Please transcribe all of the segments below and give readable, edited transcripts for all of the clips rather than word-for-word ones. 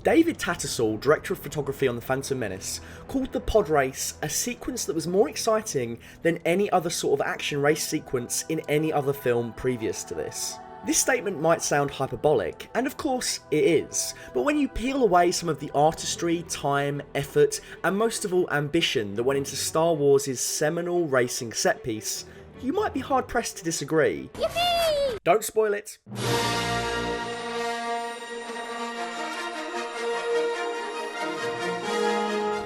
David Tattersall, director of photography on The Phantom Menace, called the Podrace a sequence that was more exciting than any other sort of action race sequence in any other film previous to this. This statement might sound hyperbolic, and of course it is, but when you peel away some of the artistry, time, effort, and most of all ambition that went into Star Wars' seminal racing set piece, you might be hard pressed to disagree. Yippee! Don't spoil it.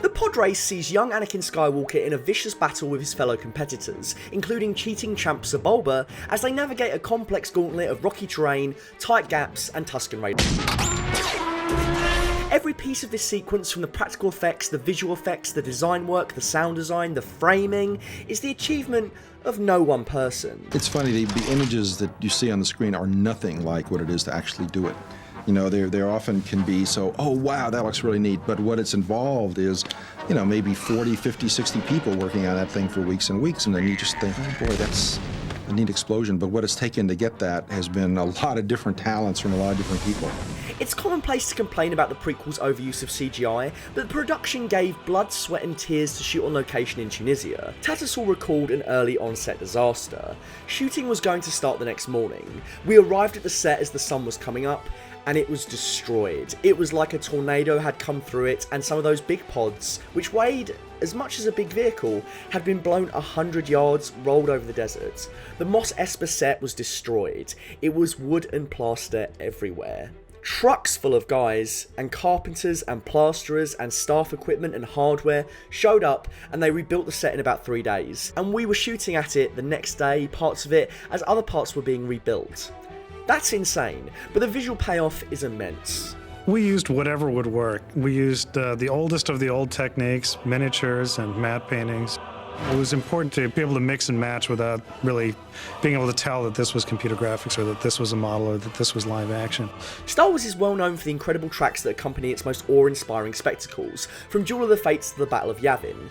The Podrace sees young Anakin Skywalker in a vicious battle with his fellow competitors, including cheating champ Sebulba, as they navigate a complex gauntlet of rocky terrain, tight gaps, and Tusken Raiders. Every piece of this sequence, from the practical effects, the visual effects, the design work, the sound design, the framing, is the achievement of no one person. It's funny, the images that you see on the screen are nothing like what it is to actually do it. You know, they often can be so, oh wow, that looks really neat, but what it's involved is, you know, maybe 40, 50, 60 people working on that thing for weeks and weeks, and then you just think, oh boy, that's a neat explosion. But what it's taken to get that has been a lot of different talents from a lot of different people. It's commonplace to complain about the prequel's overuse of CGI, but the production gave blood, sweat and tears to shoot on location in Tunisia. Tattersall recalled an early on-set disaster. Shooting was going to start the next morning. We arrived at the set as the sun was coming up, and it was destroyed. It was like a tornado had come through it, and some of those big pods, which weighed as much as a big vehicle, had been blown 100 yards, rolled over the desert. The Mos Espa set was destroyed. It was wood and plaster everywhere. Trucks full of guys, and carpenters and plasterers and staff equipment and hardware showed up, and they rebuilt the set in about 3 days. And we were shooting at it the next day, parts of it, as other parts were being rebuilt. That's insane, but the visual payoff is immense. We used whatever would work. We used the oldest of the old techniques, miniatures and matte paintings. It was important to be able to mix and match without really being able to tell that this was computer graphics or that this was a model or that this was live action. Star Wars is well known for the incredible tracks that accompany its most awe-inspiring spectacles, from Duel of the Fates to the Battle of Yavin.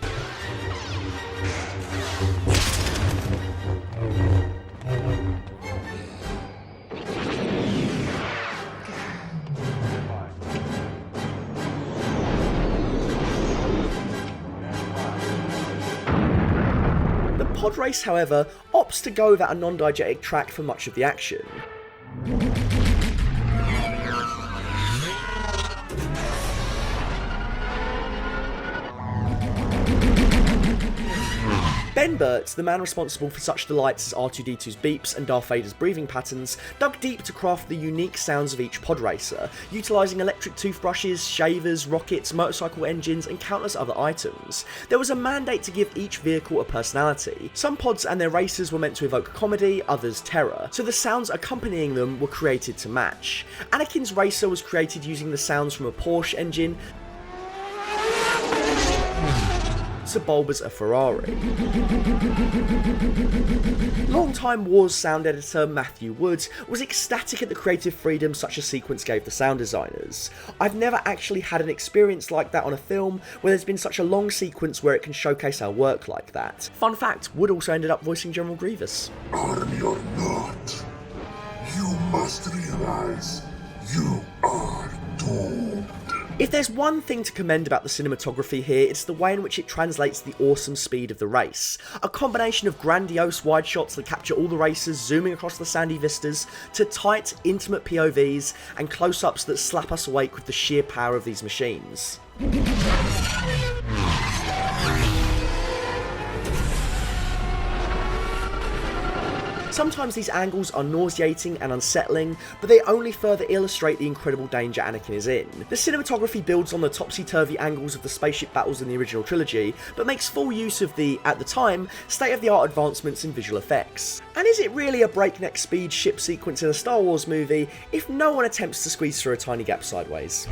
Podrace, however, opts to go without a non-diegetic track for much of the action. Ben Burtt, the man responsible for such delights as R2-D2's beeps and Darth Vader's breathing patterns, dug deep to craft the unique sounds of each pod racer, utilising electric toothbrushes, shavers, rockets, motorcycle engines and countless other items. There was a mandate to give each vehicle a personality. Some pods and their racers were meant to evoke comedy, others terror, so the sounds accompanying them were created to match. Anakin's racer was created using the sounds from a Porsche engine, Sebulba's a Ferrari. Longtime Wars sound editor Matthew Wood was ecstatic at the creative freedom such a sequence gave the sound designers. I've never actually had an experience like that on a film where there's been such a long sequence where it can showcase our work like that. Fun fact, Wood also ended up voicing General Grievous. Army or not, you must realize you are doomed. If there's one thing to commend about the cinematography here, it's the way in which it translates the awesome speed of the race. A combination of grandiose wide shots that capture all the racers zooming across the sandy vistas, to tight, intimate POVs, and close-ups that slap us awake with the sheer power of these machines. Sometimes these angles are nauseating and unsettling, but they only further illustrate the incredible danger Anakin is in. The cinematography builds on the topsy-turvy angles of the spaceship battles in the original trilogy, but makes full use of the, at the time, state-of-the-art advancements in visual effects. And is it really a breakneck speed ship sequence in a Star Wars movie if no one attempts to squeeze through a tiny gap sideways?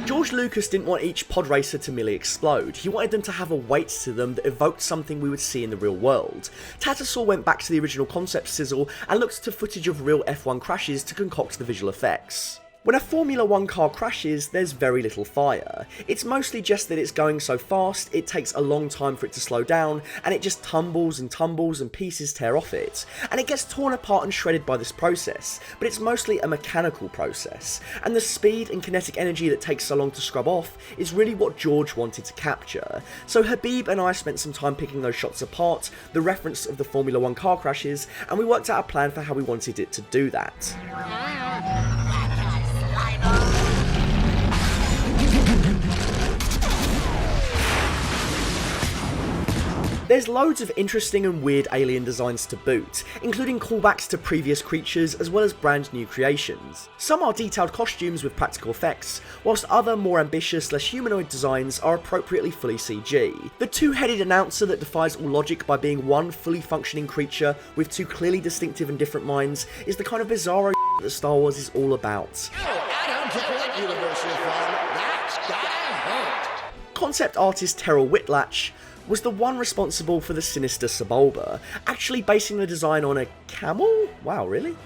George Lucas didn't want each pod racer to merely explode. He wanted them to have a weight to them that evoked something we would see in the real world. Tattersall went back to the original concept sizzle and looked to footage of real F1 crashes to concoct the visual effects. When a Formula 1 car crashes, there's very little fire. It's mostly just that it's going so fast, it takes a long time for it to slow down, and it just tumbles and pieces tear off it. And it gets torn apart and shredded by this process, but it's mostly a mechanical process. And the speed and kinetic energy that takes so long to scrub off is really what George wanted to capture. So Habib and I spent some time picking those shots apart, the reference of the Formula 1 car crashes, and we worked out a plan for how we wanted it to do that. There's loads of interesting and weird alien designs to boot, including callbacks to previous creatures as well as brand new creations. Some are detailed costumes with practical effects, whilst other more ambitious humanoid designs are appropriately fully CG. The two-headed announcer that defies all logic by being one fully functioning creature with two clearly distinctive and different minds is the kind of bizarro that Star Wars is all about. Concept artist Terrell Whitlatch was the one responsible for the sinister Sebulba, actually basing the design on a camel? Wow, really?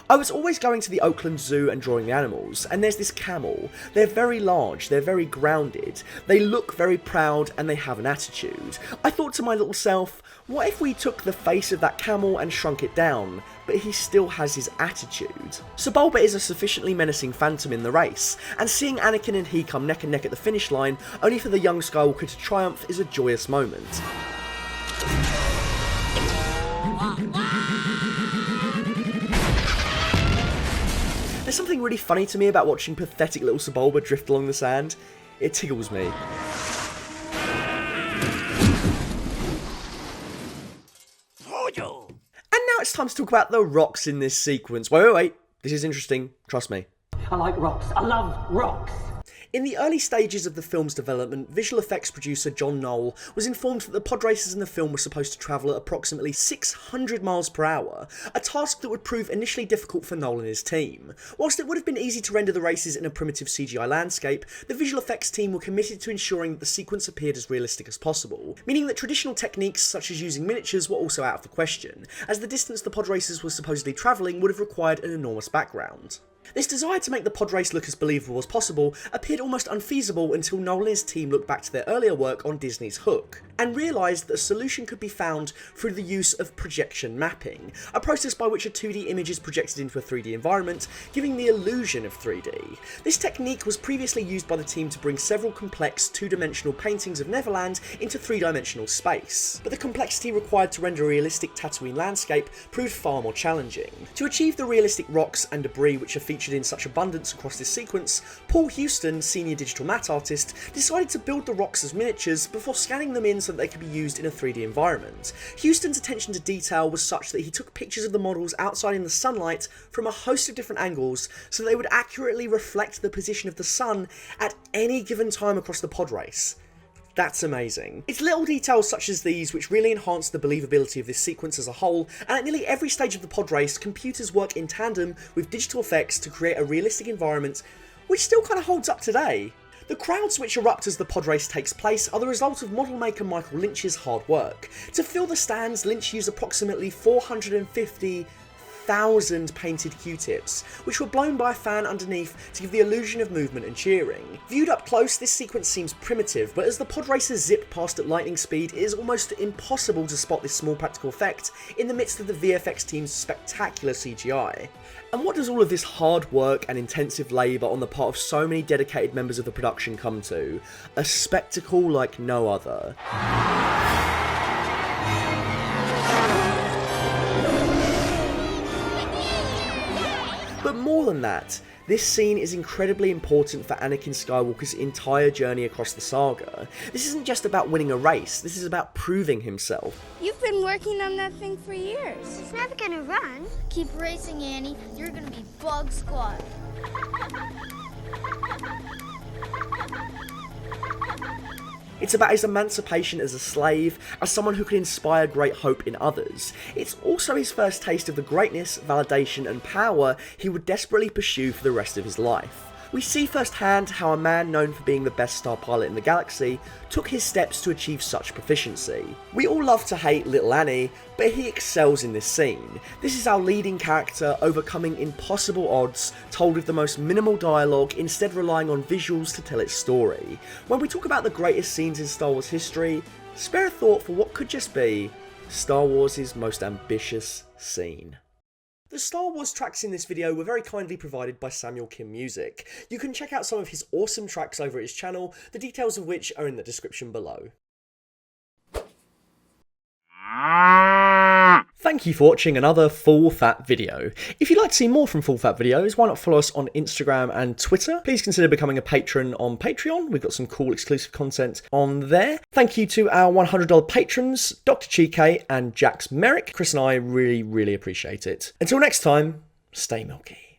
I was always going to the Oakland Zoo and drawing the animals, and there's this camel. They're very large, they're very grounded, they look very proud, and they have an attitude. I thought to my little self, what if we took the face of that camel and shrunk it down, but he still has his attitude? Sebulba is a sufficiently menacing phantom in the race, and seeing Anakin and he come neck and neck at the finish line, only for the young Skywalker to triumph, is a joyous moment. There's something really funny to me about watching pathetic little Sebulba drift along the sand. It tickles me. And now it's time to talk about the rocks in this sequence. Wait. This is interesting. Trust me. I like rocks. I love rocks. In the early stages of the film's development, visual effects producer John Knoll was informed that the pod races in the film were supposed to travel at approximately 600 miles per hour, a task that would prove initially difficult for Knoll and his team. Whilst it would have been easy to render the races in a primitive CGI landscape, the visual effects team were committed to ensuring that the sequence appeared as realistic as possible, meaning that traditional techniques such as using miniatures were also out of the question, as the distance the pod racers were supposedly travelling would have required an enormous background. This desire to make the pod race look as believable as possible appeared almost unfeasible until Noel and his team looked back to their earlier work on Disney's Hook, and realised that a solution could be found through the use of projection mapping, a process by which a 2D image is projected into a 3D environment, giving the illusion of 3D. This technique was previously used by the team to bring several complex two-dimensional paintings of Neverland into three-dimensional space, but the complexity required to render a realistic Tatooine landscape proved far more challenging. To achieve the realistic rocks and debris which are featured in such abundance across this sequence, Paul Houston, senior digital matte artist, decided to build the rocks as miniatures before scanning them in so that they could be used in a 3D environment. Houston's attention to detail was such that he took pictures of the models outside in the sunlight from a host of different angles so they would accurately reflect the position of the sun at any given time across the pod race. That's amazing. It's little details such as these which really enhance the believability of this sequence as a whole, and at nearly every stage of the pod race, computers work in tandem with digital effects to create a realistic environment which still kind of holds up today. The crowds which erupt as the pod race takes place are the result of model maker Michael Lynch's hard work. To fill the stands, Lynch used approximately 450,000 painted Q-tips, which were blown by a fan underneath to give the illusion of movement and cheering. Viewed up close, this sequence seems primitive, but as the pod racers zip past at lightning speed, it is almost impossible to spot this small practical effect in the midst of the VFX team's spectacular CGI. And what does all of this hard work and intensive labour on the part of so many dedicated members of the production come to? A spectacle like no other. But more than that, this scene is incredibly important for Anakin Skywalker's entire journey across the saga. This isn't just about winning a race, this is about proving himself. You've been working on that thing for years. It's never gonna run. Keep racing, Annie. You're gonna be Bug Squad. It's about his emancipation as a slave, as someone who can inspire great hope in others. It's also his first taste of the greatness, validation and power he would desperately pursue for the rest of his life. we see firsthand how a man known for being the best star pilot in the galaxy took his steps to achieve such proficiency. We all love to hate Little Annie, but he excels in this scene. This is our leading character overcoming impossible odds, told with the most minimal dialogue, instead relying on visuals to tell its story. When we talk about the greatest scenes in Star Wars history, spare a thought for what could just be Star Wars' most ambitious scene. The Star Wars tracks in this video were very kindly provided by Samuel Kim Music. You can check out some of his awesome tracks over at his channel, the details of which are in the description below. Thank you for watching another Full Fat video. If you'd like to see more from Full Fat videos, why not follow us on Instagram and Twitter? Please consider becoming a patron on Patreon. We've got some cool exclusive content on there. Thank you to our $100 patrons, Dr. Chike and Jax Merrick. Chris and I really appreciate it. Until next time, stay milky.